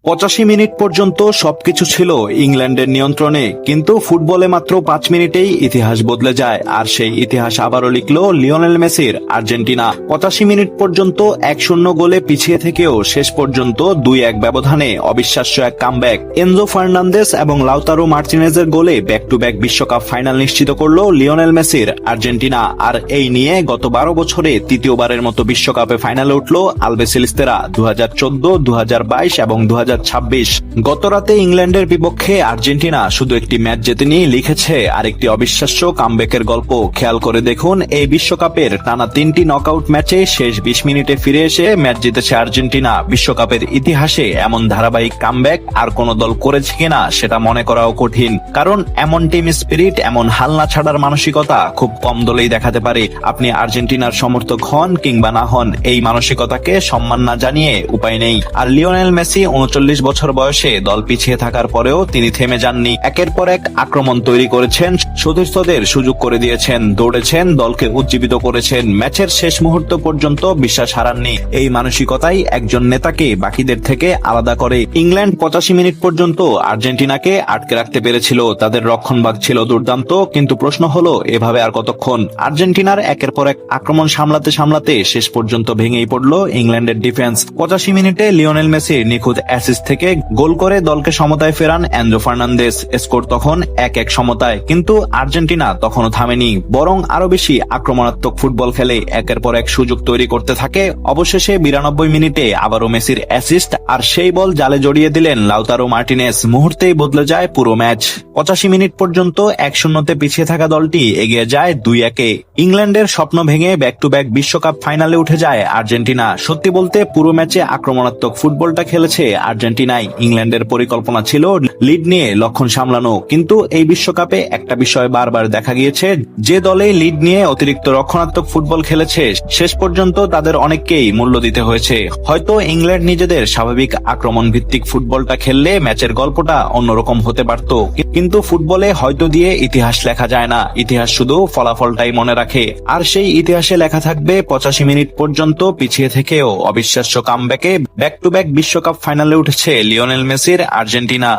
85 minute পর্যন্ত সবকিছু ছিল ইংল্যান্ডের নিয়ন্ত্রণে, কিন্তু ফুটবলে মাত্র 5 মিনিটেই ইতিহাস বদলে যায়। আর সেই ইতিহাস আবারও লিখল লিওনেল মেসির আর্জেন্টিনা। 85 মিনিট পর্যন্ত 1-0 গোলে পিছিয়ে থেকেও শেষ পর্যন্ত 2-1 ব্যবধানে অবিশ্বাস্য এক কামব্যাক। এনজো ফার্নান্দেস এবং লাউতারো মার্টিনেজের গোলে ব্যাক টু ব্যাক বিশ্বকাপ ফাইনাল নিশ্চিত করল লিওনেল মেসির আর্জেন্টিনা। আর এই নিয়ে গত 12 বছরে তৃতীয়বারের মতো বিশ্বকাপে ফাইনালে উঠল আলবিসেলেস্তেরা 2014, 2022 এবং 2026। গত রাতে ইংল্যান্ডের বিপক্ষে আর্জেন্টিনা শুধু একটি ম্যাচ জেতেনি, লিখেছে আরেকটি অবিশ্বাস্য কামব্যাকের গল্প। খেয়াল করে দেখুন, এই বিশ্বকাপের টানা 3টি নকআউট ম্যাচে শেষ 20 মিনিটে ফিরে এসে ম্যাচ জিতেছে আর্জেন্টিনা। বিশ্বকাপের ইতিহাসে এমন ধারাবাহিক কামব্যাক আর কোন দল করেছে কিনা সেটা মনে করাও কঠিন, কারণ এমন টিম স্পিরিট, এমন হালনা ছাড়ার মানসিকতা খুব কম দলেই দেখাতে পারে। আপনি আর্জেন্টিনার সমর্থক হন কিংবা না হন, এই মানসিকতাকে সম্মান না জানিয়ে উপায় নেই। আর লিওনেল মেসি 39 বছর বয়সে দল পিছিয়ে থাকার পরেও তিনি থেমে যাননি। একের পর এক আক্রমণ তৈরি করেছেন, সতীর্থদের সুযোগ করে দিয়েছেন, দৌড়েছেন, দলকে উজ্জীবিত করেছেন, ম্যাচের শেষ মুহূর্ত পর্যন্ত বিশ্বাস হারাননি। এই মানসিকতাই একজন নেতাকে বাকিদের থেকে আলাদা করে। ইংল্যান্ড 85 মিনিট পর্যন্ত আর্জেন্টিনাকে আটকে রাখতে পেরেছিল, তাদের রক্ষণভাগ ছিল দুর্দান্ত, কিন্তু প্রশ্ন হলো এভাবে আর কতক্ষণ। আর্জেন্টিনার একের পর এক আক্রমণ সামলাতে সামলাতে শেষ পর্যন্ত ভেঙেই পড়ল ইংল্যান্ডের ডিফেন্স। 85 মিনিটে লিওনেল মেসির নিখুঁত অ্যাসিস্ট থেকে গোল করে দলকে সমতায় ফেরান এনজো ফার্নান্দেস। স্কোর তখন 1-1 সমতায়, কিন্তু আর্জেন্টিনা তখনও থামেনি, বরং আরো বেশি আক্রমণাত্মক ফুটবল খেলে একের পর এক সুযোগ তৈরি করতে থাকে। অবশেষে 92 মিনিটে আবারও মেসির অ্যাসিস্ট, আর সেই বল জালে জড়িয়ে দিলেন লাউতারো মার্টিনেজ। মুহূর্তেই বদলে যায় পুরো ম্যাচ। 85 মিনিট পর্যন্ত 1-0 পিছিয়ে থাকা দলটি এগিয়ে যায় 2-1। ইংল্যান্ডের স্বপ্ন ভেঙে ব্যাক টু ব্যাক বিশ্বকাপ ফাইনালে উঠে যায় আর্জেন্টিনা। সত্যি বলতে পুরো ম্যাচে আক্রমণাত্মক ফুটবলটা খেলেছে আর্জেন্টিনাই। ইংল্যান্ডের পরিকল্পনা ছিল লিড নিয়ে লক্ষণ সামলানো, কিন্তু এই বিশ্বকাপে একটা বিষয় বারবার দেখা গিয়েছে, যে দলে লিড নিয়ে অতিরিক্ত রক্ষণাত্মক ফুটবল খেলেছে শেষ পর্যন্ত তাদের অনেককেই মূল্য দিতে হয়েছে। হয়তো ইংল্যান্ড নিজেদের স্বাভাবিক আক্রমণ ভিত্তিক ফুটবলটা খেললে ম্যাচের গল্পটা অন্যরকম হতে পারত, কিন্তু ফুটবলে হয়তো দিয়ে ইতিহাস লেখা যায় না, ইতিহাস শুধু ফলাফলটাই মনে রাখে। আর সেই ইতিহাসে লেখা থাকবে 85 মিনিট পর্যন্ত পিছিয়ে থেকেও অবিশ্বাস্য কামব্যাকে ব্যাক টু ব্যাক বিশ্বকাপ ফাইনালে উঠেছে লিওনেল মেসির আর্জেন্টিনা।